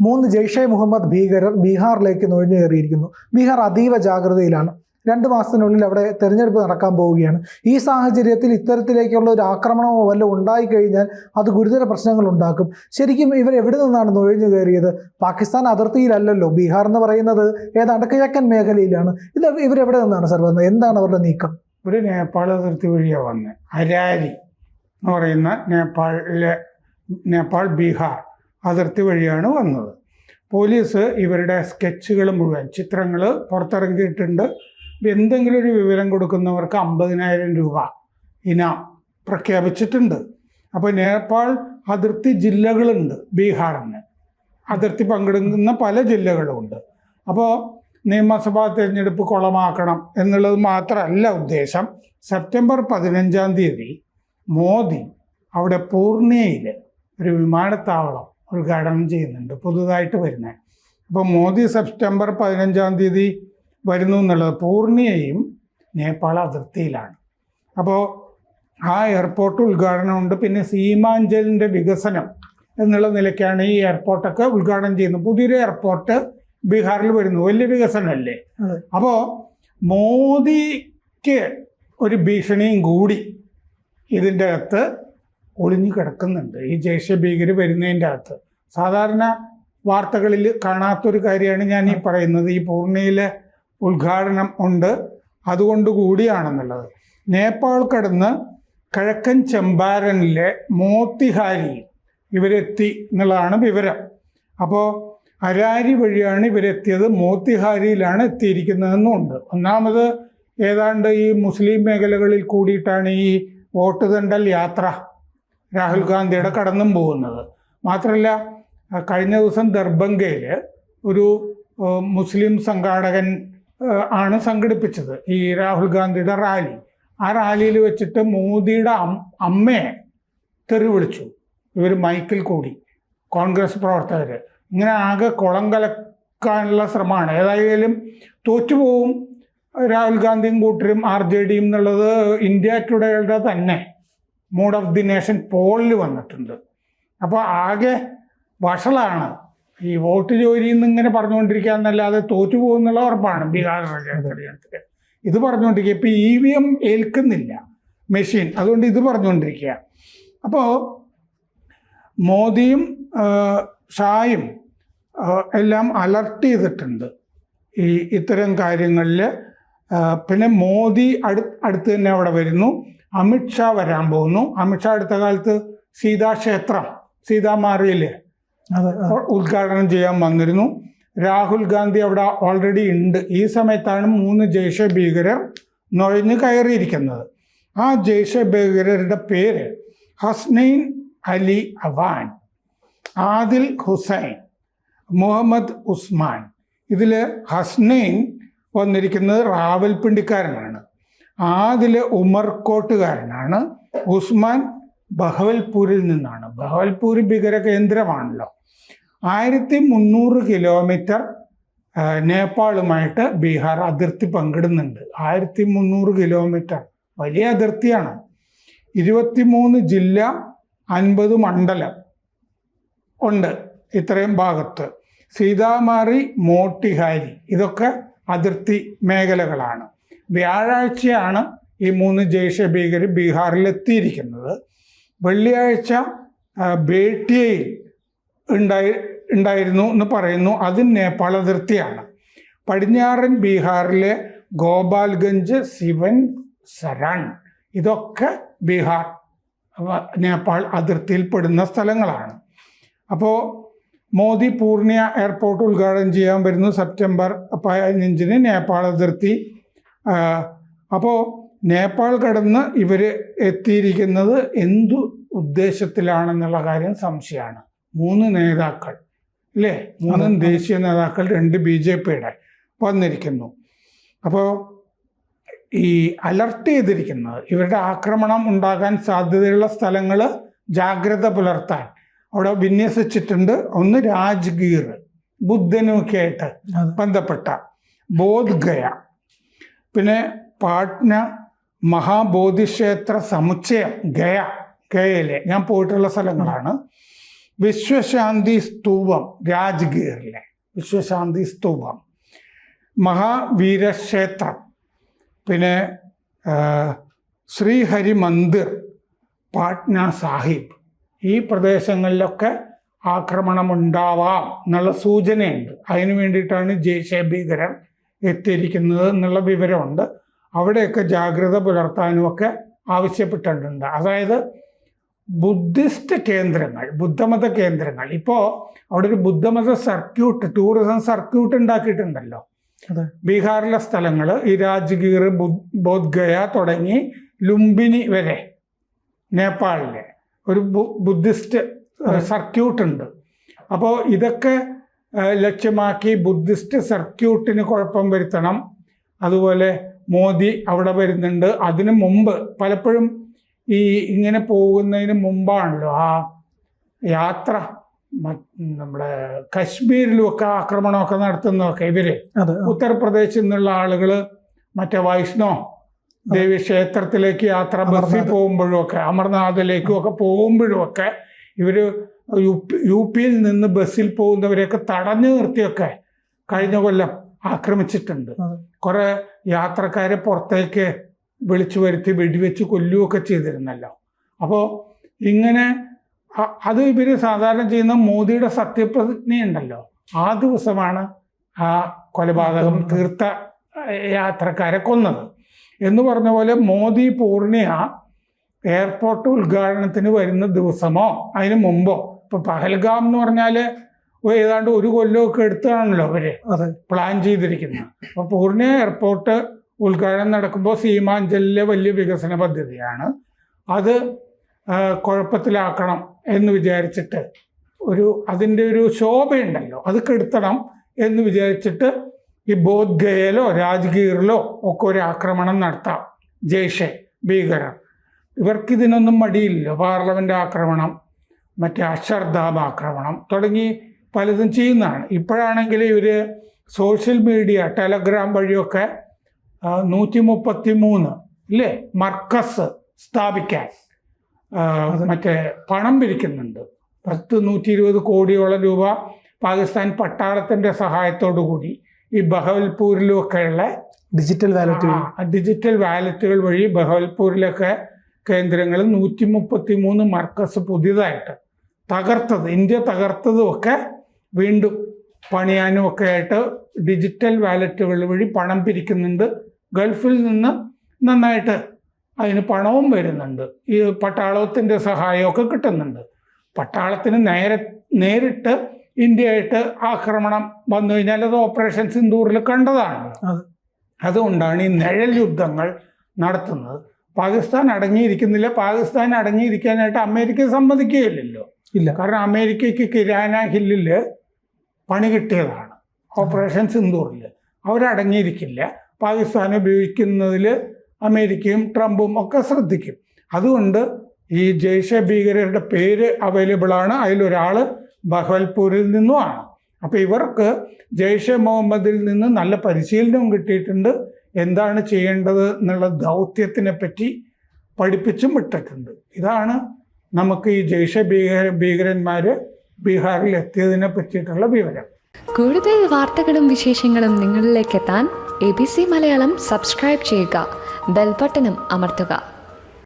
3 ജെയ്ഷെ മുഹമ്മദ് ഭീകരർ ബീഹാറിലേക്ക് നുഴഞ്ഞു കയറിയിരിക്കുന്നു. ബീഹാർ അതീവ ജാഗ്രതയിലാണ്. 2 മാസത്തിനുള്ളിൽ അവിടെ തെരഞ്ഞെടുപ്പ് നടക്കാൻ പോവുകയാണ്. ഈ സാഹചര്യത്തിൽ ഇത്തരത്തിലേക്കുള്ള ഒരു ആക്രമണമോ വല്ലതും ഉണ്ടായിക്കഴിഞ്ഞാൽ അത് ഗുരുതര പ്രശ്നങ്ങൾ ഉണ്ടാക്കും. ശരിക്കും ഇവർ എവിടെ നിന്നാണ് നുഴഞ്ഞു കയറിയത്? പാകിസ്ഥാൻ അതിർത്തിയിലല്ലല്ലോ. ബീഹാർ എന്ന് പറയുന്നത് ഏതാണ്ട് കിഴക്കൻ മേഖലയിലാണ്. ഇവരെവിടെ നിന്നാണ് സർ വന്നത്? എന്താണ് അവരുടെ നീക്കം? ഒരു നേപ്പാൾ അതിർത്തി വഴിയാണ് വന്നത്. അരാരി എന്ന് പറയുന്ന നേപ്പാൾ ബീഹാർ അതിർത്തി വഴിയാണ് വന്നത്. പോലീസ് ഇവരുടെ സ്കെച്ചുകൾ മുഴുവൻ ചിത്രങ്ങൾ പുറത്തിറങ്ങിയിട്ടുണ്ട്. എന്തെങ്കിലും ഒരു വിവരം കൊടുക്കുന്നവർക്ക് 50,000 രൂപ ഇനാം പ്രഖ്യാപിച്ചിട്ടുണ്ട്. അപ്പോൾ നേപ്പാൾ അതിർത്തി ജില്ലകളുണ്ട്. ബീഹാറിന് അതിർത്തി പങ്കിടുന്ന പല ജില്ലകളുമുണ്ട്. അപ്പോൾ നിയമസഭാ തിരഞ്ഞെടുപ്പ് കുളമാക്കണം എന്നുള്ളത് മാത്രമല്ല ഉദ്ദേശം. സെപ്റ്റംബർ 15-ാം തീയതി മോദി അവിടെ പൂർണിയയിൽ ഒരു വിമാനത്താവളം ഉദ്ഘാടനം ചെയ്യുന്നുണ്ട്, പുതുതായിട്ട് വരുന്നത്. അപ്പോൾ മോദി സെപ്റ്റംബർ 15-ാം തീയതി വരുന്നു എന്നുള്ളത് പൂർണിയയും നേപ്പാൾ അതിർത്തിയിലാണ്. അപ്പോൾ ആ എയർപോർട്ട് ഉദ്ഘാടനമുണ്ട്. പിന്നെ സീമാഞ്ചലിൻ്റെ വികസനം എന്നുള്ള നിലയ്ക്കാണ് ഈ എയർപോർട്ടൊക്കെ ഉദ്ഘാടനം ചെയ്യുന്നത്. പുതിയൊരു എയർപോർട്ട് ബീഹാറിൽ വരുന്നു. വലിയ വികസനമല്ലേ? അപ്പോൾ മോദിക്ക് ഒരു ഭീഷണിയും കൂടി ഇതിൻ്റെ അകത്ത് ഒളിഞ്ഞു കിടക്കുന്നുണ്ട്. ഈ ജെയ്ഷെ ഭീകർ വരുന്നതിൻ്റെ അകത്ത് സാധാരണ വാർത്തകളിൽ കാണാത്തൊരു കാര്യമാണ് ഞാൻ ഈ പറയുന്നത്. ഈ പൂർണിയയിലെ ഉദ്ഘാടനം ഉണ്ട്, അതുകൊണ്ട് കൂടിയാണെന്നുള്ളത്. നേപ്പാൾ കടന്ന് കിഴക്കൻ ചമ്പാരനിലെ മോത്തിഹാരി ഇവരെത്തി എന്നുള്ളതാണ് വിവരം. അപ്പോൾ അരാരി വഴിയാണ് ഇവരെത്തിയത്. മോത്തിഹാരിയിലാണ് എത്തിയിരിക്കുന്നതെന്നുണ്ട്. ഒന്നാമത് ഏതാണ്ട് ഈ മുസ്ലിം മേഖലകളിൽ കൂടിയിട്ടാണ് ഈ വോട്ട് തണ്ടൽ യാത്ര രാഹുൽ ഗാന്ധിയുടെ കടന്നും പോകുന്നത്. മാത്രമല്ല, കഴിഞ്ഞ ദിവസം ദർഭംഗയിൽ ഒരു മുസ്ലിം സംഘാടകൻ ആണ് സംഘടിപ്പിച്ചത് ഈ രാഹുൽ ഗാന്ധിയുടെ റാലി. ആ റാലിയിൽ വെച്ചിട്ട് മോദിയുടെ അമ്മയെ തെറി വിളിച്ചു ഇവർ മൈക്കിൽ കൂടി, കോൺഗ്രസ് പ്രവർത്തകർ. ഇങ്ങനെ ആകെ കുളം കലക്കാനുള്ള ശ്രമമാണ്. ഏതായാലും തോറ്റുപോകും രാഹുൽ ഗാന്ധിയും കൂട്ടരും RJD എന്നുള്ളത് ഇന്ത്യ ടുഡേയുടെ തന്നെ മൂഡ് ഓഫ് ദി നേഷൻ പോളിൽ വന്നിട്ടുണ്ട്. അപ്പോൾ ആകെ വഷളാണ്. ഈ വോട്ട് ജോലിയിൽ നിന്ന് ഇങ്ങനെ പറഞ്ഞുകൊണ്ടിരിക്കുക എന്നല്ലാതെ തോറ്റുപോകുന്നുള്ള ഉറപ്പാണ് ബീഹാർ തെരഞ്ഞെടുപ്പിൽ. ഇത് പറഞ്ഞുകൊണ്ടിരിക്കുക. ഇപ്പോൾ EVM ഏൽക്കുന്നില്ല മെഷീൻ, അതുകൊണ്ട് ഇത് പറഞ്ഞുകൊണ്ടിരിക്കുക. അപ്പോൾ മോദിയും ഷായും എല്ലാം അലർട്ട് ചെയ്തിട്ടുണ്ട് ഈ ഇത്തരം കാര്യങ്ങളിൽ. പിന്നെ മോദി അടുത്ത് തന്നെ അവിടെ വരുന്നു. അമിത്ഷാ വരാൻ പോകുന്നു. അമിത്ഷാ അടുത്ത കാലത്ത് സീതാക്ഷേത്രം സീതാമാറിയിൽ ഉദ്ഘാടനം ചെയ്യാൻ വന്നിരുന്നു. രാഹുൽ ഗാന്ധി അവിടെ ഓൾറെഡി ഉണ്ട്. ഈ സമയത്താണ് 3 ജെയ്ഷെ ഭീകരർ നുഴഞ്ഞു കയറിയിരിക്കുന്നത്. ആ ജെയ്ഷെ ഭീകരരുടെ പേര് ഹസ്നൈൻ അലി അവാൻ, ആദിൽ ഹുസൈൻ, മുഹമ്മദ് ഉസ്മാൻ. ഇതിൽ ഹസ്നൈൻ വന്നിരിക്കുന്നത് റാവൽപിണ്ടിക്കാരനാണ്, ആദിൽ ഉമർകോട്ടുകാരനാണ്, ഉസ്മാൻ ബഹവൽപൂരിൽ നിന്നാണ്. ബഹവൽപൂർ ഭീകര കേന്ദ്രമാണല്ലോ. 1300 കിലോമീറ്റർ നേപ്പാളുമായിട്ട് ബീഹാർ അതിർത്തി പങ്കിടുന്നുണ്ട്. 1300 കിലോമീറ്റർ വലിയ അതിർത്തിയാണ്. 23 ജില്ല, 50 മണ്ഡലം ഉണ്ട് ഇത്രയും ഭാഗത്ത്. സീതാമാറി, മോട്ടിഹാരി ഇതൊക്കെ അതിർത്തി മേഖലകളാണ്. വ്യാഴാഴ്ചയാണ് ഈ 3 ജെയ്ഷെ ഭീകർ ബീഹാറിൽ എത്തിയിരിക്കുന്നത്. വെള്ളിയാഴ്ച ബേട്ടിയയിൽ ഉണ്ടായിരുന്നു എന്ന് പറയുന്നു. അത് നേപ്പാൾ അതിർത്തിയാണ്. പടിഞ്ഞാറൻ ബീഹാറിലെ ഗോപാൽഗഞ്ച്, സിവൻ, സരൺ ഇതൊക്കെ ബീഹാർ നേപ്പാൾ അതിർത്തിയിൽപ്പെടുന്ന സ്ഥലങ്ങളാണ്. അപ്പോൾ മോദി പൂർണിയ എയർപോർട്ട് ഉദ്ഘാടനം ചെയ്യാൻ വരുന്നു സെപ്റ്റംബർ 15-ന് നേപ്പാൾ അതിർത്തി. അപ്പോൾ നേപ്പാൾ കടന്ന് ഇവർ എത്തിയിരിക്കുന്നത് എന്തു ഉദ്ദേശത്തിലാണെന്നുള്ള കാര്യം സംശയമാണ്. 3 നേതാക്കൾ അല്ലേ, 3 ദേശീയ നേതാക്കൾ, 2 BJPയുടെ വന്നിരിക്കുന്നു. അപ്പോൾ ഈ അലർട്ട് ചെയ്തിരിക്കുന്നത് ഇവരുടെ ആക്രമണം ഉണ്ടാകാൻ സാധ്യതയുള്ള സ്ഥലങ്ങൾ ജാഗ്രത പുലർത്താൻ അവിടെ വിന്യസിച്ചിട്ടുണ്ട്. ഒന്ന് രാജ്ഗീർ, ബുദ്ധനുമൊക്കെ ആയിട്ട് ബന്ധപ്പെട്ട ബോധ് ഗയ, പിന്നെ പാട്ന മഹാബോധിക്ഷേത്ര സമുച്ചയം ഗയയിലെ ഞാൻ പോയിട്ടുള്ള സ്ഥലങ്ങളാണ്. വിശ്വശാന്തി സ്തൂപം, രാജ്ഗീറിലെ വിശ്വശാന്തി സ്തൂപം, മഹാവീരക്ഷേത്രം, പിന്നെ ശ്രീഹരി മന്ദിർ, പാട്ന സാഹിബ്, ഈ പ്രദേശങ്ങളിലൊക്കെ ആക്രമണമുണ്ടാവാം എന്നുള്ള സൂചനയുണ്ട്. അതിനു വേണ്ടിയിട്ടാണ് ജെയ്ഷെ ഭീകരർ എത്തിയിരിക്കുന്നത് എന്നുള്ള വിവരമുണ്ട്. അവിടെയൊക്കെ ജാഗ്രത പുലർത്താനുമൊക്കെ ആവശ്യപ്പെട്ടിട്ടുണ്ട്. അതായത് ബുദ്ധിസ്റ്റ് കേന്ദ്രങ്ങൾ, ബുദ്ധമത കേന്ദ്രങ്ങൾ, ഇപ്പോൾ അവിടെ ഒരു ബുദ്ധമത സർക്യൂട്ട്, ടൂറിസം സർക്യൂട്ട് ഉണ്ടാക്കിയിട്ടുണ്ടല്ലോ. ബീഹാറിലെ സ്ഥലങ്ങൾ ഈ രാജ്ഗീർ, ബോധ്ഗയ തുടങ്ങി ലുംബിനി വരെ നേപ്പാളിലെ ഒരു ബുദ്ധിസ്റ്റ് സർക്യൂട്ട് ഉണ്ട്. അപ്പോൾ ഇതൊക്കെ ലക്ഷ്യമാക്കി ബുദ്ധിസ്റ്റ് സർക്യൂട്ടിന് കുഴപ്പം വരുത്തണം. അതുപോലെ മോദി അവിടെ വരുന്നുണ്ട്. അതിനു മുമ്പ് പലപ്പോഴും ഈ ഇങ്ങനെ പോകുന്നതിന് മുമ്പാണല്ലോ ആ യാത്ര, നമ്മുടെ കശ്മീരിലുമൊക്കെ ആക്രമണമൊക്കെ നടത്തുന്നതൊക്കെ ഇവര്. ഉത്തർപ്രദേശിൽ നിന്നുള്ള ആളുകൾ മറ്റേ വൈഷ്ണോ ദേവി ക്ഷേത്രത്തിലേക്ക് യാത്ര ബസ്സിൽ പോകുമ്പോഴും ഒക്കെ, അമർനാഥിലേക്കും ഒക്കെ പോകുമ്പോഴും ഒക്കെ ഇവര് യു പിയിൽ നിന്ന് ബസ്സിൽ പോകുന്നവരെയൊക്കെ തടഞ്ഞു നിർത്തിയൊക്കെ കഴിഞ്ഞ കൊല്ലം ആക്രമിച്ചിട്ടുണ്ട്. കുറെ യാത്രക്കാരെ പുറത്തേക്ക് വിളിച്ചു വരുത്തി വെടിവെച്ച് കൊല്ലുകയൊക്കെ ചെയ്തിരുന്നല്ലോ. അപ്പോൾ ഇങ്ങനെ അത് ഇവര് സാധാരണ ചെയ്യുന്ന മോദിയുടെ സത്യപ്രതിജ്ഞയുണ്ടല്ലോ, ആ ദിവസമാണ് ആ കൊലപാതകം തീർത്ത യാത്രക്കാരെ കൊന്നത്. എന്ന് പറഞ്ഞ പോലെ മോദി പൂർണിയ എയർപോർട്ട് ഉദ്ഘാടനത്തിന് വരുന്ന ദിവസമോ അതിന് മുമ്പോ, ഇപ്പൊ പഹൽഗാം എന്ന് പറഞ്ഞാല് ഏതാണ്ട് ഒരു കൊല്ലമൊക്കെ എടുത്താണല്ലോ അവര് പ്ലാൻ ചെയ്തിരിക്കുന്നത്. അപ്പൊ പൂർണിയ എയർപോർട്ട് ഉദ്ഘാടനം നടക്കുമ്പോൾ സീമാഞ്ചലിലെ വലിയ വികസന പദ്ധതിയാണ്. അത് കുഴപ്പത്തിലാക്കണം എന്ന് വിചാരിച്ചിട്ട് അതിൻ്റെ ഒരു ശോഭയുണ്ടല്ലോ, അത് കെടുത്തണം എന്ന് വിചാരിച്ചിട്ട് ഈ ബോധ്ഗയയിലോ രാജ്ഗീറിലോ ഒക്കെ ഒരു ആക്രമണം നടത്താം ജെയ്ഷെ ഭീകരർ. ഇവർക്കിതിനൊന്നും മടിയില്ലല്ലോ. പാർലമെന്റ് ആക്രമണം, മറ്റേ അക്ഷർധാം ആക്രമണം തുടങ്ങി പലതും ചെയ്യുന്നതാണ്. ഇപ്പോഴാണെങ്കിൽ ഇവര് സോഷ്യൽ മീഡിയ, ടെലഗ്രാം വഴിയൊക്കെ 133 ഇല്ലേ മർക്കസ് സ്ഥാപിക്കാൻ മറ്റേ പണം പിരിക്കുന്നുണ്ട്. 120 കോടിയോളം രൂപ പാകിസ്ഥാൻ പട്ടാളത്തിന്റെ സഹായത്തോടു കൂടി ഈ ബഹവൽപൂരിലുമൊക്കെയുള്ള ഡിജിറ്റൽ വാലറ്റുകൾ വഴി ബഹവൽപൂരിലൊക്കെ കേന്ദ്രങ്ങളിൽ 133 മർക്കസ് പുതിയതായിട്ട് തകർത്തത്, ഇന്ത്യ തകർത്തതും ഒക്കെ വീണ്ടും പണിയാനും ഒക്കെ ആയിട്ട് ഡിജിറ്റൽ വാലറ്റുകൾ വഴി പണം പിരിക്കുന്നുണ്ട്. ഗൾഫിൽ നിന്ന് നന്നായിട്ട് അതിന് പണവും വരുന്നുണ്ട്. ഈ പട്ടാളത്തിൻ്റെ സഹായമൊക്കെ കിട്ടുന്നുണ്ട്. പട്ടാളത്തിന് നേരിട്ട് ഇന്ത്യയായിട്ട് ആക്രമണം വന്നു കഴിഞ്ഞാൽ അത് ഓപ്പറേഷൻ സിന്ദൂറിൽ കണ്ടതാണ്. അതുകൊണ്ടാണ് ഈ നിഴൽ യുദ്ധങ്ങൾ നടത്തുന്നത്. പാകിസ്ഥാൻ അടങ്ങിയിരിക്കുന്നില്ല. പാകിസ്ഥാൻ അടങ്ങിയിരിക്കാനായിട്ട് അമേരിക്ക സമ്മതിക്കുകയില്ലല്ലോ. കാരണം അമേരിക്കയ്ക്ക് കിരാന ഹില്ലിൽ പണി കിട്ടിയതാണ് ഓപ്പറേഷൻ സിന്ദൂറിൽ. അവരടങ്ങിയിരിക്കില്ല. പാകിസ്ഥാൻ ഉപയോഗിക്കുന്നതിൽ അമേരിക്കയും ട്രംപും ഒക്കെ ശ്രദ്ധിക്കും. അതുകൊണ്ട് ഈ ജെയ്ഷെ ഭീകരരുടെ പേര് അവൈലബിൾ ആണ്. അതിലൊരാൾ ബഹവൽപൂരിൽ നിന്നുമാണ്. അപ്പോൾ ഇവർക്ക് ജെയ്ഷെ മുഹമ്മദിൽ നിന്ന് നല്ല പരിശീലനവും കിട്ടിയിട്ടുണ്ട്. എന്താണ് ചെയ്യേണ്ടത് എന്നുള്ള ദൗത്യത്തിനെ പറ്റി പഠിപ്പിച്ചും വിട്ടിട്ടുണ്ട്. ഇതാണ് നമുക്ക് ഈ ജെയ്ഷെ ഭീകരന്മാർ ബീഹാറിൽ എത്തിയതിനെ പറ്റിയിട്ടുള്ള വിവരം. കൂടുതൽ വാർത്തകളും വിശേഷങ്ങളും നിങ്ങളിലേക്ക് എത്താൻ ABC മലയാളം സബ്സ്ക്രൈബ് ചെയ്യുക, ബെൽബട്ടനും അമർത്തുക.